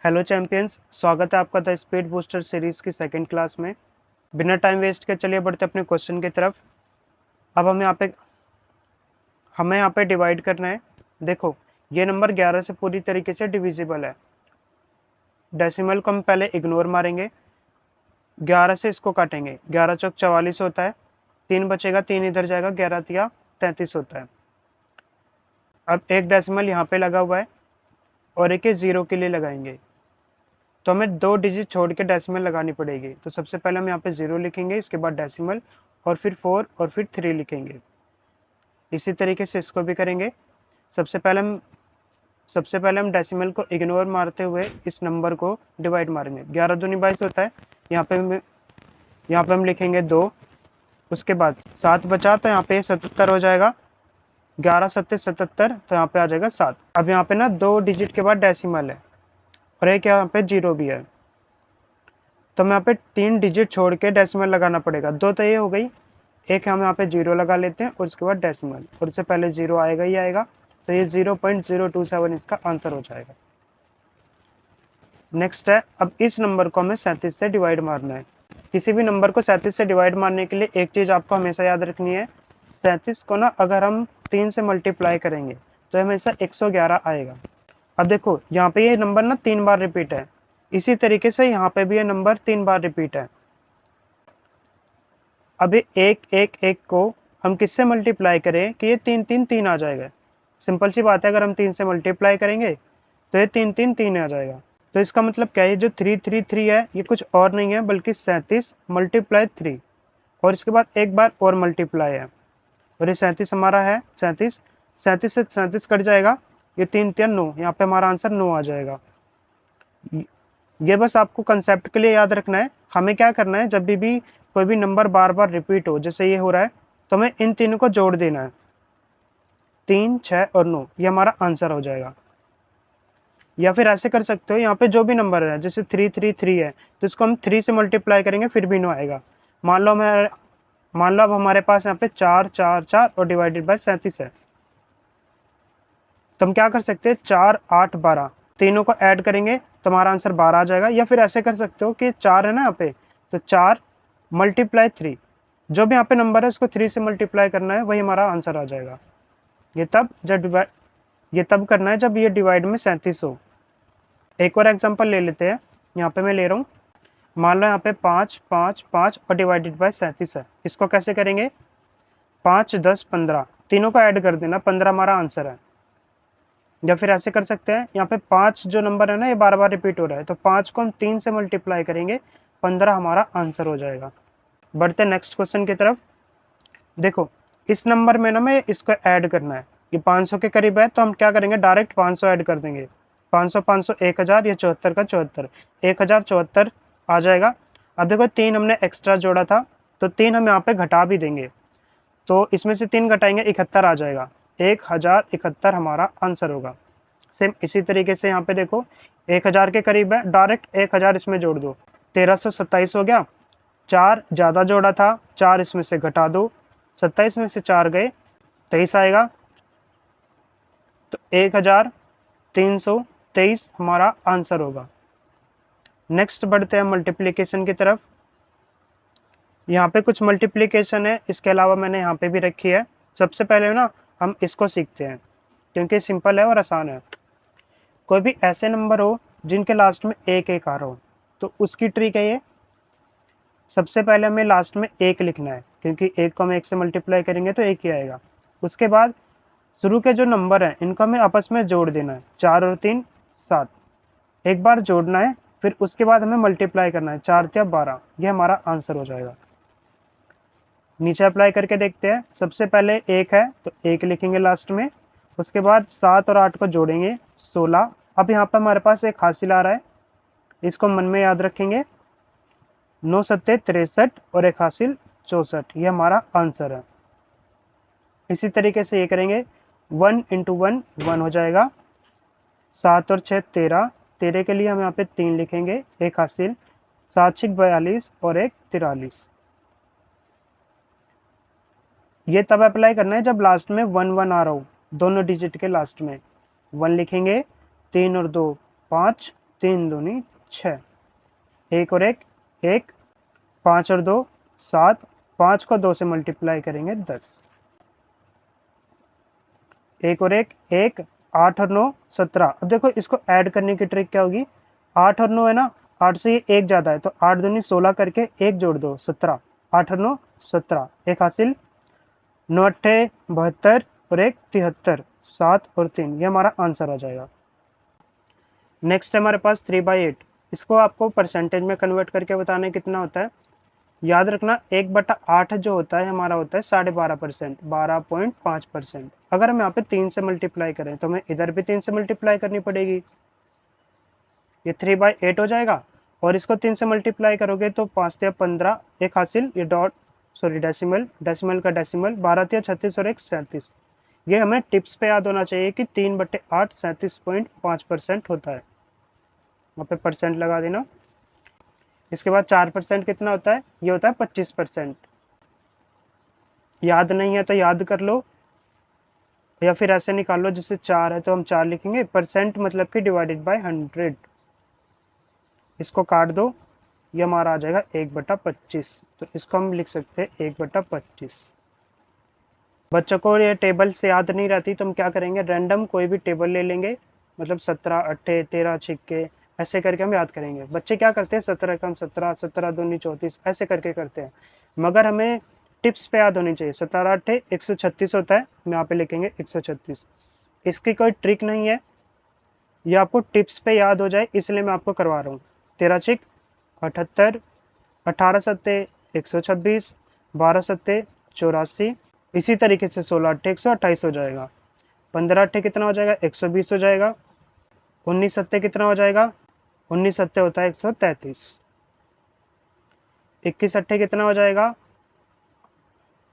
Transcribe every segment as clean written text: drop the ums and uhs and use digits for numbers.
Hello champions, स्वागत है आपका द स्पीड बूस्टर सीरीज़ की सेकंड क्लास में। बिना टाइम वेस्ट के चलिए बढ़ते अपने क्वेश्चन की तरफ। अब हमें यहाँ पे डिवाइड करना है। देखो, ये नंबर 11 से पूरी तरीके से डिविजिबल है। डेसिमल को हम पहले इग्नोर मारेंगे, 11 से इसको काटेंगे। 11 चौक 44 होता है, 3 बचेगा, 3 इधर जाएगा, 11 तिया 33 होता है। अब एक डेसिमल यहाँ पे लगा हुआ है और एक जीरो के लिए लगाएंगे, तो हमें 2 डिजिट छोड़ के डेसिमल लगानी पड़ेगी। तो सबसे पहले हम यहाँ पे 0 लिखेंगे, इसके बाद डेसिमल और फिर 4 और फिर 3 लिखेंगे। इसी तरीके से इसको भी करेंगे। सबसे पहले हम डेसिमल को इग्नोर मारते हुए इस नंबर को डिवाइड मारेंगे। 11 दूनी 22 होता है, यहाँ पे हम लिखेंगे 2। उसके बाद 7 बचा तो यहाँ पे 77 हो जाएगा, 11 सत्ते 77, तो यहाँ पे आ जाएगा 7। अब यहाँ पे ना 2 डिजिट के बाद डेसिमल है और एक यहाँ पे 0 भी है, तो हम यहाँ पे 3 डिजिट छोड़ के डेसिमल लगाना पड़ेगा। 2 तो ये हो गई, एक हम यहाँ पे 0 लगा लेते हैं और उसके बाद डेसिमल, और इससे पहले 0 आएगा ही आएगा, तो ये 0.027 इसका आंसर हो जाएगा। नेक्स्ट है, अब इस नंबर को हमें 37 से डिवाइड मारना है। किसी भी नंबर को 37 से डिवाइड मारने के लिए एक चीज़ आपको हमेशा याद रखनी है, 37 को ना अगर हम 3 से मल्टीप्लाई करेंगे तो हमेशा 111 आएगा। अब देखो, यहाँ पे ये नंबर ना 3 बार रिपीट है, इसी तरीके से यहाँ पे भी ये नंबर 3 बार रिपीट है। अब ये 1 को हम किससे मल्टीप्लाई करें कि ये 3 3 3 आ जाएगा। सिंपल सी बात है, अगर हम 3 से मल्टीप्लाई करेंगे तो ये 3 3 3 आ जाएगा। तो इसका मतलब क्या है, जो 3 3 3 है ये कुछ और नहीं है बल्कि 37 मल्टीप्लाई 3, और इसके बाद एक बार और मल्टीप्लाई है, और ये 37 हमारा है। 37 37 से 37 कट जाएगा, ये 3 3 9, यहाँ पे हमारा आंसर 9 आ जाएगा। ये बस आपको कंसेप्ट के लिए याद रखना है। हमें क्या करना है, जब भी कोई भी नंबर बार बार रिपीट हो, जैसे ये हो रहा है, तो हमें इन तीनों को जोड़ देना है, 3 6 और 9, ये हमारा आंसर हो जाएगा। या फिर ऐसे कर सकते हो, यहाँ पे जो भी नंबर है, जैसे 3 3 3 है, तो इसको हम 3 से मल्टीप्लाई करेंगे फिर भी 9 आएगा। मान लो अब हमारे पास यहाँ पे 4 4 4 और डिवाइडेड बाय 37 है, तो हम क्या कर सकते हैं, 4 8 12 तीनों को ऐड करेंगे तो हमारा आंसर 12 आ जाएगा। या फिर ऐसे कर सकते हो कि 4 है ना यहाँ पे, तो 4 मल्टीप्लाई 3, जो भी यहाँ पे नंबर है उसको 3 से मल्टीप्लाई करना है, वही हमारा आंसर आ जाएगा। ये तब करना है जब ये डिवाइड में 37 हो। एक और एग्जांपल ले लेते हैं, यहाँ पे मैं ले रहा हूँ। मान लो यहाँ पे 5 5 5 और डिवाइडेड बाय 37 है। इसको कैसे करेंगे, 5 10 15 तीनों को ऐड कर देना, 15 हमारा आंसर है। या फिर ऐसे कर सकते हैं, यहाँ पे 5 जो नंबर है ना ये बार बार रिपीट हो रहा है, तो 5 को हम 3 से मल्टीप्लाई करेंगे, 15 हमारा आंसर हो जाएगा। बढ़ते नेक्स्ट क्वेश्चन की तरफ। देखो, इस नंबर में ना मैं इसको ऐड करना है, ये 500 के करीब है, तो हम क्या करेंगे, डायरेक्ट 500 ऐड कर देंगे। 500 500 1000, ये 74 का 74, 1074 आ जाएगा। अब देखो 3 हमने एक्स्ट्रा जोड़ा था, तो 3 हम यहाँ पे घटा भी देंगे, तो इसमें से 3 घटाएंगे 71 आ जाएगा। 1071 हमारा आंसर होगा। सेम इसी तरीके से यहाँ पे देखो 1000 के करीब है, डायरेक्ट 1000 इसमें जोड़ दो, 1327 हो गया। 4 ज़्यादा जोड़ा था, 4 इसमें से घटा दो, 27 में से 4 गए, 23 आएगा, तो 1323 हमारा आंसर होगा। नेक्स्ट बढ़ते हैं मल्टीप्लिकेशन की तरफ। यहाँ पे कुछ मल्टीप्लिकेशन है, इसके अलावा मैंने यहाँ पे भी रखी है। सबसे पहले ना हम इसको सीखते हैं, क्योंकि सिंपल है और आसान है। कोई भी ऐसे नंबर हो जिनके लास्ट में 1 1 आ रहा हो, तो उसकी ट्रिक है ये। सबसे पहले हमें लास्ट में 1 लिखना है, क्योंकि 1 को हम 1 से मल्टीप्लाई करेंगे तो 1 ही आएगा। उसके बाद शुरू के जो नंबर हैं इनको हमें आपस में जोड़ देना है, 4 और 3 7, एक बार जोड़ना है, फिर उसके बाद हमें मल्टीप्लाई करना है, 4 या 12, ये हमारा आंसर हो जाएगा। नीचे अप्लाई करके देखते हैं। सबसे पहले 1 है तो 1 लिखेंगे लास्ट में, उसके बाद 7 और 8 को जोड़ेंगे, 16। अब यहाँ पर हमारे पास एक हासिल आ रहा है, इसको मन में याद रखेंगे, 9 सत्ते 63 और एक हासिल 64, ये हमारा आंसर है। इसी तरीके से ये करेंगे, 1 × 1 1 हो जाएगा, 7 और 6 13, 13 के लिए हम यहाँ पे 3 लिखेंगे, एक हासिल, 7 6 42 और एक 43। ये तब अप्लाई करना है जब लास्ट में 1 1 आ रहा हो, दोनों डिजिट के लास्ट में 1 लिखेंगे, 3 और 2 5, 3 दूनी 6, 1 और 1 1, 5 और 2 7, 5 को 2 से मल्टीप्लाई करेंगे 10, 1 और 1 1, 8 और 9 17। अब देखो इसको ऐड करने की ट्रिक क्या होगी, 8 और 9 है ना, 8 से ये 1 ज़्यादा है तो 8 दूनी 16 करके 1 जोड़ दो 17, 8 और 9 17, 1 हासिल, 9 अट्ठे 72 और 1 73, 7 और 3, ये हमारा आंसर आ जाएगा। नेक्स्ट है हमारे पास 3/8, इसको आपको परसेंटेज में कन्वर्ट करके बताना है कितना होता है। याद रखना 1/8 जो होता है हमारा होता है 12.5%, 12.5%। अगर हम यहाँ पे 3 से मल्टीप्लाई करें तो हमें इधर भी 3 से मल्टीप्लाई करनी पड़ेगी, ये 3/8 हो जाएगा। और इसको 3 से मल्टीप्लाई करोगे तो 5 या 15, एक हासिल, ये डॉट सॉरी डेसिमल, डेसिमल का डेसिमल, 12 या 36 और 1 37। ये हमें टिप्स पे याद होना चाहिए कि 3/8 37.5% होता है, वहाँ पे परसेंट लगा देना। इसके बाद 4% कितना होता है, ये होता है 25%। याद नहीं है तो याद कर लो या फिर ऐसे निकाल लो, जैसे 4 है तो हम 4 लिखेंगे, परसेंट मतलब कि डिवाइडेड बाय 100, इसको काट दो, ये हमारा आ जाएगा 1/25, तो इसको हम लिख सकते हैं 1/25। बच्चों को ये टेबल से याद नहीं रहती तो हम क्या करेंगे, रैंडम कोई भी टेबल ले लेंगे, मतलब 17 अट्ठे 13 छिक्के ऐसे करके हम याद करेंगे। बच्चे क्या करते हैं 17 कम 17, 17 दूनी 34 ऐसे करके करते हैं, मगर हमें टिप्स पे याद होनी चाहिए। 17 अट्ठे 136 होता है, हम यहाँ पे लिखेंगे 136। इसकी कोई ट्रिक नहीं है, ये आपको टिप्स पे याद हो जाए इसलिए मैं आपको करवा रहा हूँ। 13 छिक 78, 18 सत्ते 126, 12 सत्ते 84, इसी तरीके से 16 अट्ठे 128 हो जाएगा, 15 अट्ठे कितना हो जाएगा 120 हो जाएगा, 19 सत्ते कितना हो जाएगा, 19 सत्ते होता है 133, 21 अट्ठे कितना हो जाएगा,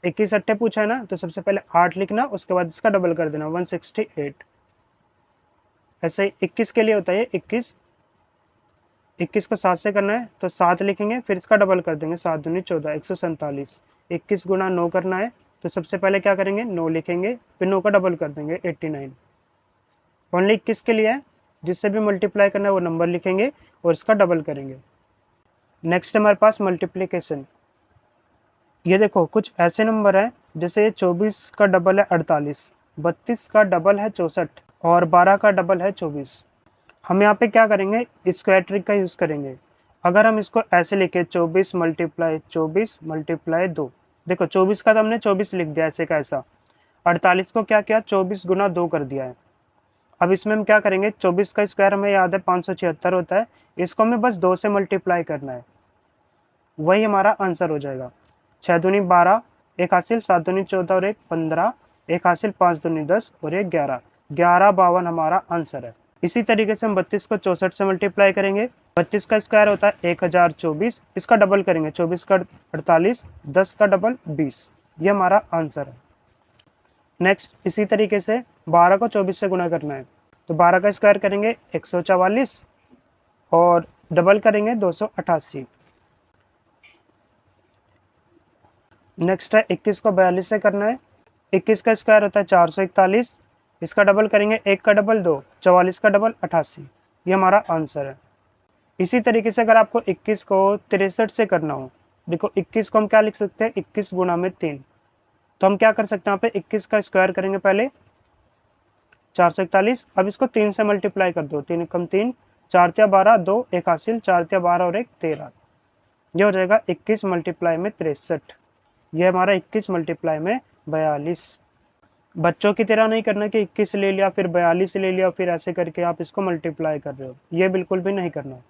21 अट्ठे पूछा है ना तो सबसे पहले 8 लिखना, उसके बाद इसका डबल कर देना 168। ऐसे ही 21 के लिए होता है 21, 21 को 7 से करना है तो 7 लिखेंगे, फिर इसका डबल कर देंगे, 7 दूनी 14 147। 21 गुना 9 करना है तो सबसे पहले क्या करेंगे 9 लिखेंगे, फिर 9 का डबल कर देंगे 89। ओनली 21 के लिए है, जिससे भी मल्टीप्लाई करना है वो नंबर लिखेंगे और इसका डबल करेंगे। नेक्स्ट हमारे पास मल्टीप्लिकेशन। ये देखो कुछ ऐसे नंबर हैं, जैसे 24 का डबल है 48, 32 का डबल है 64 और 12 का डबल है 24। हम यहाँ पे क्या करेंगे, स्क्वायर ट्रिक का यूज़ करेंगे। अगर हम इसको ऐसे लिखे 24 मल्टीप्लाई 24 मल्टीप्लाई 2, देखो 24 का तो हमने 24 लिख दिया ऐसे का ऐसा, 48 को क्या किया 24 गुना 2 कर दिया है। अब इसमें हम क्या करेंगे, 24 का स्क्वायर हमें याद है 576 होता है, इसको हमें बस 2 से मल्टीप्लाई करना है, वही हमारा आंसर हो जाएगा। 6 दूनी 12, एक हासिल, 7 दूनी 14 और 1 15, एक हासिल, 5 दूनी 10 और 1 11, 1152 हमारा आंसर है। इसी तरीके से हम 32 को 64 से मल्टीप्लाई करेंगे, 32 का स्क्वायर होता है 1024, इसका डबल करेंगे 24 का 48, 10 का डबल 20, ये हमारा आंसर है। नेक्स्ट इसी तरीके से 12 को 24 से गुना करना है, तो 12 का स्क्वायर करेंगे 144 और डबल करेंगे 288। नेक्स्ट है 21 को 42 से करना है, 21 का स्क्वायर होता है 441, इसका डबल करेंगे 1 का डबल 2, 44 का डबल 88, ये हमारा आंसर है। इसी तरीके से अगर आपको 21 को 63 से करना हो, देखो 21 को हम क्या लिख सकते हैं 21 गुना में 3, तो हम क्या कर सकते हैं यहाँ पे 21 का स्क्वायर करेंगे पहले 441, अब इसको 3 से मल्टीप्लाई कर दो, 3 कम 3, 4 या 12 2 एक हासिल, 4 या 12 और 1 13, ये हो जाएगा 21 मल्टीप्लाई में 63, ये हमारा 21 मल्टीप्लाई में 42। बच्चों की तरह नहीं करना कि 21 ले लिया फिर 42 ले लिया फिर ऐसे करके आप इसको मल्टीप्लाई कर रहे हो, ये बिल्कुल भी नहीं करना।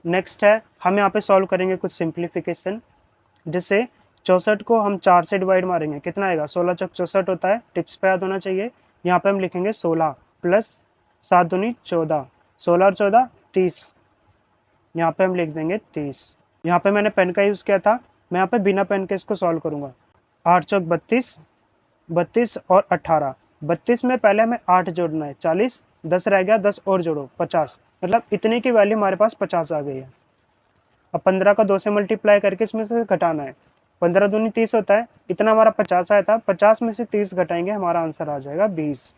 नेक्स्ट है हम यहाँ पे सॉल्व करेंगे कुछ सिंप्लीफिकेशन, जिससे 64 को हम 4 से डिवाइड मारेंगे, कितना आएगा 16 चौक 64 होता है, टिप्स पे याद होना चाहिए। यहाँ पे हम लिखेंगे 16 प्लस 7 दूनी 14, 16 और 14 30, यहाँ पे हम लिख देंगे 30। यहाँ पे मैंने पेन का यूज़ किया था, मैं यहाँ पे बिना पेन के इसको सॉल्व करूँगा। 8 चौक 32, 32 और 18, 32 में पहले हमें 8 जोड़ना है 40, 10 रह गया 10 और जोड़ो 50, मतलब इतने की वैल्यू हमारे पास 50 आ गई है। अब 15 का 2 से मल्टीप्लाई करके इसमें से घटाना है, 15 दूनी 30 होता है, इतना हमारा 50 आया था, 50 में से 30 घटाएंगे हमारा आंसर आ जाएगा 20।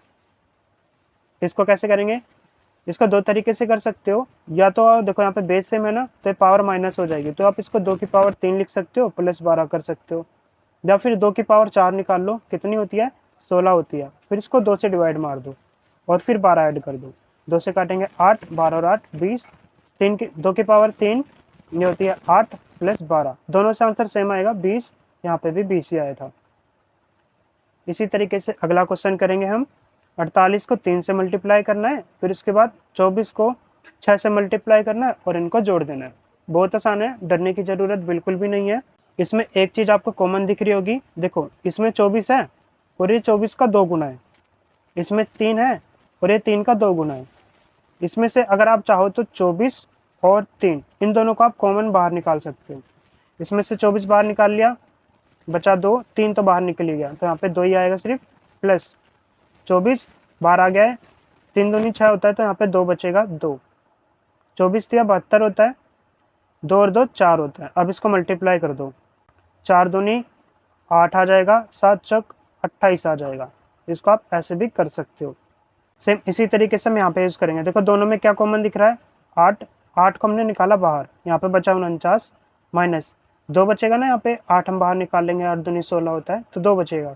इसको कैसे करेंगे, इसको दो तरीके से कर सकते हो, या तो देखो यहाँ पे बेस सेम है ना, तो पावर माइनस हो जाएगी, तो आप इसको 2 की पावर 3 लिख सकते हो प्लस 12 कर सकते हो, या फिर 2 की पावर 4 निकाल लो, कितनी होती है 16 होती है, फिर इसको 2 से डिवाइड मार दो और फिर 12 ऐड कर दो, 2 से काटेंगे 8, 12 और 8 20, 2 की पावर 3 ये होती है 8 प्लस 12, दोनों से आंसर सेम आएगा 20, यहाँ पे भी 20 ही आया था। इसी तरीके से अगला क्वेश्चन करेंगे हम। 48 को 3 से मल्टीप्लाई करना है, फिर उसके बाद 24 को 6 से मल्टीप्लाई करना है और इनको जोड़ देना है। बहुत आसान है, डरने की ज़रूरत बिल्कुल भी नहीं है। इसमें एक चीज़ आपको कॉमन दिख रही होगी, देखो इसमें 24 है और ये 24 का 2 गुना है, इसमें 3 है और ये 3 का 2 गुना है। इसमें से अगर आप चाहो तो 24 और 3 इन दोनों को आप कॉमन बाहर निकाल सकते हो। इसमें से 24 बाहर निकाल लिया, बचा 2, 3 तो बाहर निकल ही गया, तो यहाँ पे 2 ही आएगा सिर्फ, प्लस 24 बाहर आ गया है, 3 दूनी 6 होता है, तो यहाँ पे 2 बचेगा 2, 24 दिया 72 होता है, 2 और 2 4 होता है। अब इसको मल्टीप्लाई कर दो, 4 दूनी 8 आ जाएगा, 7 चौक 28 आ जाएगा। इसको आप ऐसे भी कर सकते हो। सेम इसी तरीके से हम यहाँ पे यूज़ करेंगे। देखो दोनों में क्या कॉमन दिख रहा है, 8, 8 को हमने निकाला बाहर, यहाँ पे बचा 49 माइनस 2 बचेगा ना, यहाँ पे 8 हम बाहर निकाल लेंगे, 8 दूनी 16 होता है, तो 2 बचेगा,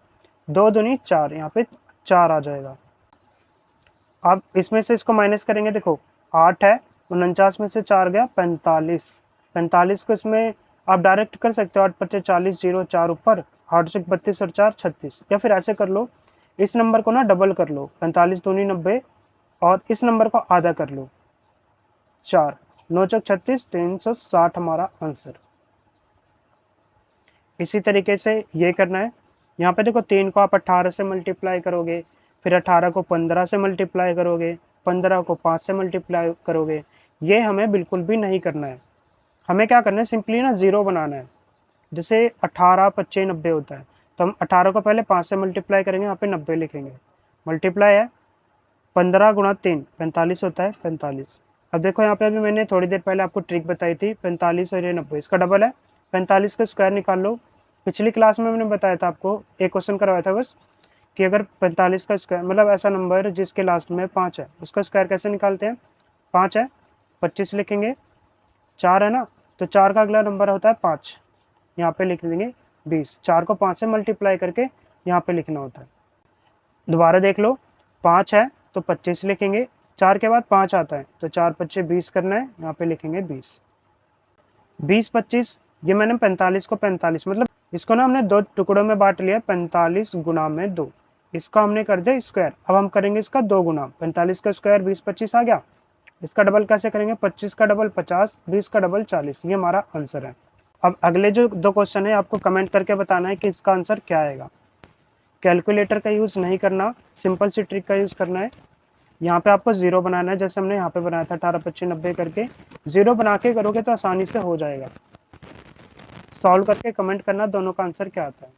2 दूनी 4, यहाँ पे 4 आ जाएगा। अब इसमें से इसको माइनस करेंगे, देखो 8 है, 49 में से 4 गया 45, 45 को इसमें आप डायरेक्ट कर सकते हो, 8 पच्चे 40, 0 4 ऊपर, 8 से 32 और 4 36, या फिर ऐसे कर लो, इस नंबर को ना डबल कर लो, 45 दूनी 90 और इस नंबर को आधा कर लो 4, 9 चौक 36, 360 हमारा आंसर। इसी तरीके से ये करना है। यहाँ पे देखो 3 को आप 18 से मल्टीप्लाई करोगे, फिर 18 को 15 से मल्टीप्लाई करोगे, 15 को 5 से मल्टीप्लाई करोगे, ये हमें बिल्कुल भी नहीं करना है। हमें क्या करना है, सिंपली ना ज़ीरो बनाना है। जैसे 18 25 90 होता है, तो हम 18 को पहले 5 से मल्टीप्लाई करेंगे, यहाँ पे 90 लिखेंगे, मल्टीप्लाई है 15 गुणा 3 45 होता है 45। अब देखो यहाँ पे अभी मैंने थोड़ी देर पहले आपको ट्रिक बताई थी, 45 और ये 90 इसका डबल है, 45 का स्क्वायर निकाल लो। पिछली क्लास में मैंने बताया था आपको, एक क्वेश्चन करवाया था बस, कि अगर 45 का स्क्वायर मतलब ऐसा नंबर जिसके लास्ट में 5 है, उसका स्क्वायर कैसे निकालते हैं, 5 है 25 लिखेंगे, 4 है ना, तो 4 का अगला नंबर होता है 5, यहाँ पे लिख देंगे 20, 4 को 5 से मल्टीप्लाई करके यहाँ पे लिखना होता है। दोबारा देख लो, 5 है तो 25 लिखेंगे, 4 के बाद 5 आता है, तो 4 पच्चे 20 करना है, यहाँ पे लिखेंगे 20, 20 25, ये मैंने 45 को 45 मतलब इसको ना हमने 2 टुकड़ों में बांट लिया, 45 गुना में 2, इसका हमने कर दिया स्क्वायर। अब हम करेंगे इसका 2 गुना, 45 का स्क्वायर 20 25 आ गया, इसका डबल कैसे करेंगे, 25 का डबल 50, 20 का डबल 40, ये हमारा आंसर है। अब अगले जो 2 क्वेश्चन है आपको कमेंट करके बताना है कि इसका आंसर क्या आएगा। कैलकुलेटर का यूज़ नहीं करना, सिंपल सी ट्रिक का यूज़ करना है। यहाँ पे आपको ज़ीरो बनाना है, जैसे हमने यहाँ पे बनाया था 18 25 90 करके, ज़ीरो बना के करोगे तो आसानी से हो जाएगा। सॉल्व करके कमेंट करना दोनों का आंसर क्या आता है।